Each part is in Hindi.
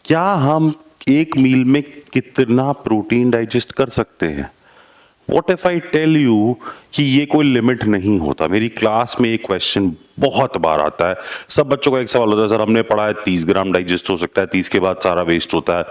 क्या हम एक मील में कितना प्रोटीन डाइजेस्ट कर सकते हैं? What if I tell you कि ये कोई लिमिट नहीं होता। मेरी क्लास में एक क्वेश्चन बहुत बार आता है, सब बच्चों का एक सवाल होता है, सर हमने पढ़ा है 30 ग्राम डाइजेस्ट हो सकता है, 30 के बाद सारा वेस्ट होता है,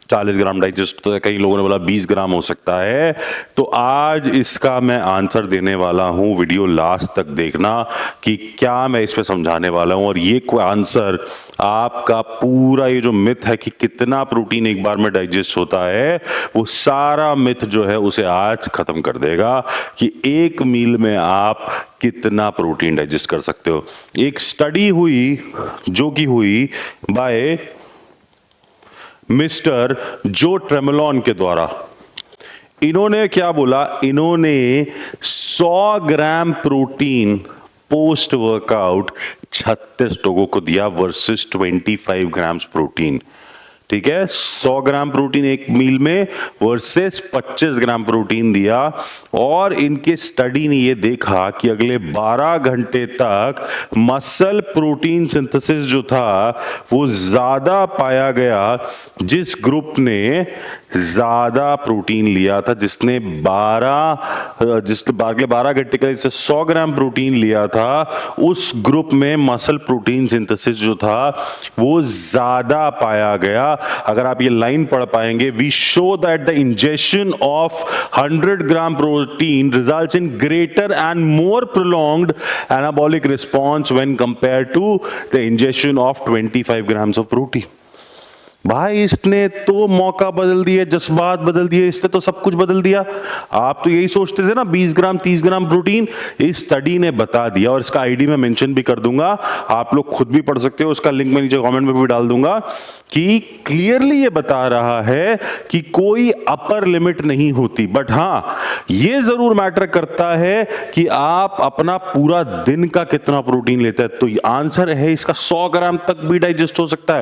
40 ग्राम डाइजेस्ट होता है, कई लोगों ने बोला 20 ग्राम हो सकता है। तो आज इसका मैं आंसर देने वाला हूं, वीडियो लास्ट तक देखना कि क्या मैं इसमें समझाने वाला हूं। और ये कोई आंसर आपका पूरा ये जो मिथ है कि कितना प्रोटीन एक बार में डाइजेस्ट होता है, वो सारा मिथ जो है उसे आज खत्म कर देगा कि एक मील में आप कितना प्रोटीन डाइजेस्ट कर सकते हो। एक स्टडी हुई जो कि हुई बाय मिस्टर जो ट्रेमोलोन के द्वारा। इन्होंने क्या बोला, इन्होंने 100 ग्राम प्रोटीन पोस्ट वर्कआउट 36 लोगों को दिया वर्सेस 25 ग्राम्स प्रोटीन। ठीक है, 100 ग्राम प्रोटीन एक मील में वर्सेस 25 ग्राम प्रोटीन दिया। और इनके स्टडी ने ये देखा कि अगले 12 घंटे तक मसल प्रोटीन सिंथेसिस जो था वो ज्यादा पाया गया जिस ग्रुप ने ज्यादा प्रोटीन लिया था, जिसने 12 घंटे के लिए 100 ग्राम प्रोटीन लिया था, उस ग्रुप में मसल प्रोटीन सिंथेसिस जो था वो ज्यादा पाया गया। अगर आप ये लाइन पढ़ पाएंगे, we show that the injection of 100 gram protein results in greater and more prolonged anabolic response when compare to the injection of 25 grams of protein. भाई इसने तो मौका बदल दिया, जज्बात बदल दिए, इसने तो सब कुछ बदल दिया। आप तो यही सोचते थे ना 20 ग्राम 30 ग्राम प्रोटीन, इस स्टडी ने बता दिया। और इसका आईडी मैं मेंशन भी कर दूंगा, आप लोग खुद भी पढ़ सकते हो, उसका लिंक मैं नीचे कमेंट में भी डाल दूंगा कि क्लियरली ये बता रहा है कि कोई अपर लिमिट नहीं होती। बट हां, ये जरूर मैटर करता है कि आप अपना पूरा दिन का कितना प्रोटीन लेते हैं। तो आंसर है इसका 100 ग्राम तक भी डाइजेस्ट हो सकता है।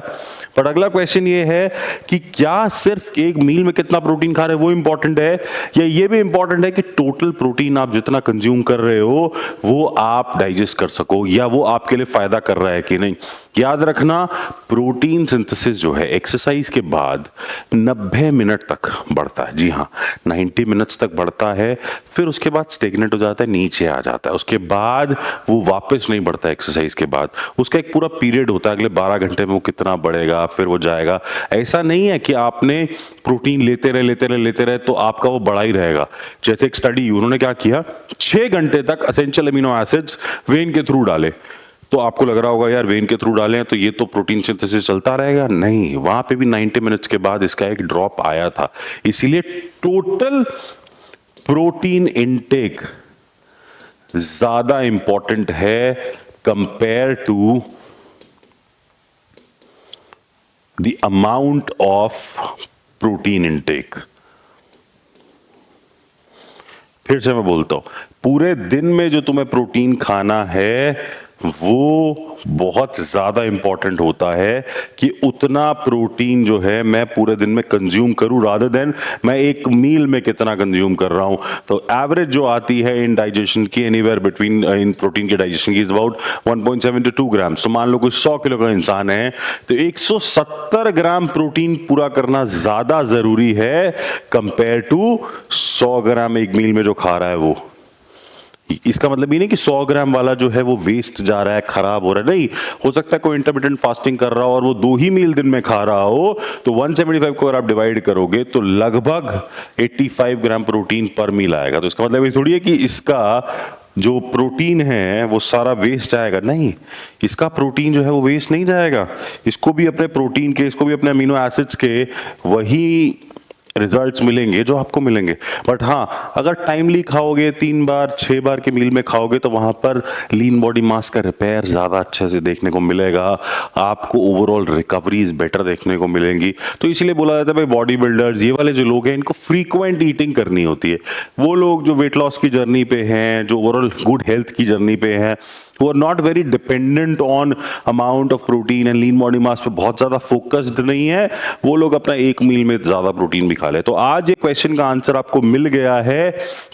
पर अगला क्वेश्चन ये है कि क्या सिर्फ एक मील में कितना प्रोटीन खा रहे हैं वो इंपॉर्टेंट है, या ये भी इंपॉर्टेंट है कि टोटल प्रोटीन आप जितना कंज्यूम कर रहे हो वो आप डाइजेस्ट कर सको, या वो आपके लिए फायदा कर रहा है कि नहीं। याद रखना, प्रोटीन सिंथेसिस जो है एक्सरसाइज के बाद 90 मिनट तक बढ़ता है। जी हाँ, 90 मिनट्स तक बढ़ता है, फिर उसके बाद स्टेगनेट हो जाता है, नीचे आ जाता है। उसके बाद वो वापस नहीं बढ़ता एक्सरसाइज के बाद, उसका एक पूरा पीरियड होता है, अगले 12 घंटे में वो कितना बढ़ेगा, फिर वो जाएगा। ऐसा नहीं है कि आपने प्रोटीन लेते रहे तो आपका वो बढ़ा ही रहेगा। जैसे एक स्टडी उन्होंने क्या किया, 6 घंटे तक एसेंशियल अमीनो एसिड्स वेन के थ्रू डाले। तो आपको लग रहा होगा यार वेन के थ्रू डाले हैं तो ये तो प्रोटीन सिंथेसिस चलता रहेगा। नहीं, वहां पे भी 90 मिनट्स के बाद इसका एक ड्रॉप आया था। इसीलिए टोटल प्रोटीन इनटेक ज्यादा इंपॉर्टेंट है compare to the amount of protein intake. फिर से मैं बोलता हूं, पूरे दिन में जो तुम्हें प्रोटीन खाना है वो बहुत ज्यादा इंपॉर्टेंट होता है कि उतना प्रोटीन जो है मैं पूरे दिन में कंज्यूम करूं, रादर देन मैं एक मील में कितना कंज्यूम कर रहा हूं। तो एवरेज जो आती है इन डाइजेशन की, एनीवेयर बिटवीन इन प्रोटीन के डाइजेशन की इज अबाउट 1.7 to 2 ग्राम। तो मान लो कोई 100 किलो का इंसान है तो 170 ग्राम प्रोटीन पूरा करना ज्यादा जरूरी है कंपेयर टू 100 ग्राम एक मील में जो खा रहा है वो। इसका मतलब ये नहीं कि 100 ग्राम वाला जो है वो वेस्ट जा रहा है, खराब हो रहा है, नहीं। हो सकता है कोई इंटरमिटेंट फास्टिंग कर रहा हो और वो 2 ही मील दिन में खा रहा हो, तो 175 को अगर आप डिवाइड करोगे तो लगभग 85 ग्राम प्रोटीन पर मील आएगा। तो इसका मतलब ये थोड़ी है कि इसका जो प्रोटीन है वो सारा वेस्ट जाएगा, नहीं। इसका प्रोटीन जो है वो वेस्ट नहीं जाएगा, इसको भी अपने प्रोटीन के, इसको भी अपने अमीनो एसिड्स के वही रिजल्ट्स मिलेंगे जो आपको मिलेंगे। बट हाँ, अगर टाइमली खाओगे, 3 बार 6 बार के मील में खाओगे तो वहां पर लीन बॉडी मास का रिपेयर ज्यादा अच्छे से देखने को मिलेगा, आपको ओवरऑल रिकवरीज बेटर देखने को मिलेंगी। तो इसीलिए बोला जाता है भाई बॉडी बिल्डर्स, ये वाले जो लोग हैं, इनको फ्रीक्वेंट ईटिंग करनी होती है। वो लोग जो वेट लॉस की जर्नी पे हैं, जो ओवरऑल गुड हेल्थ की जर्नी पे हैं, who are not very dependent on amount of protein and lean body mass पे बहुत ज्यादा फोकस्ड नहीं है, वो लोग अपना एक मील में ज्यादा प्रोटीन भी खा ले। तो आज ये क्वेश्चन का आंसर आपको मिल गया है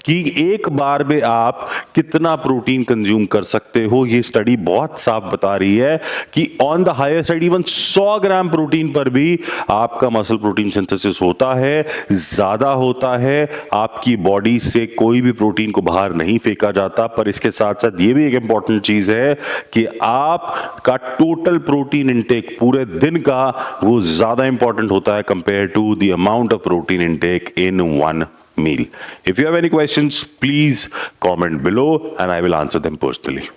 कि एक बार में आप कितना प्रोटीन कंज्यूम कर सकते हो। ये स्टडी बहुत साफ बता रही है कि on the higher side even 100 gram protein पर भी आपका मसल प्रोटीन सिंथेसिस होता है, ज्यादा होता है, आपकी बॉडी से कोई भी प्रोटीन को बाहर नहीं फेंका जाता। पर इसके साथ साथ ये भी एक इंपॉर्टेंट चीज है कि आपका टोटल प्रोटीन इनटेक पूरे दिन का वो ज्यादा इंपॉर्टेंट होता है compare to the amount of protein intake in one meal. If you have any questions, please comment below and I will answer them personally.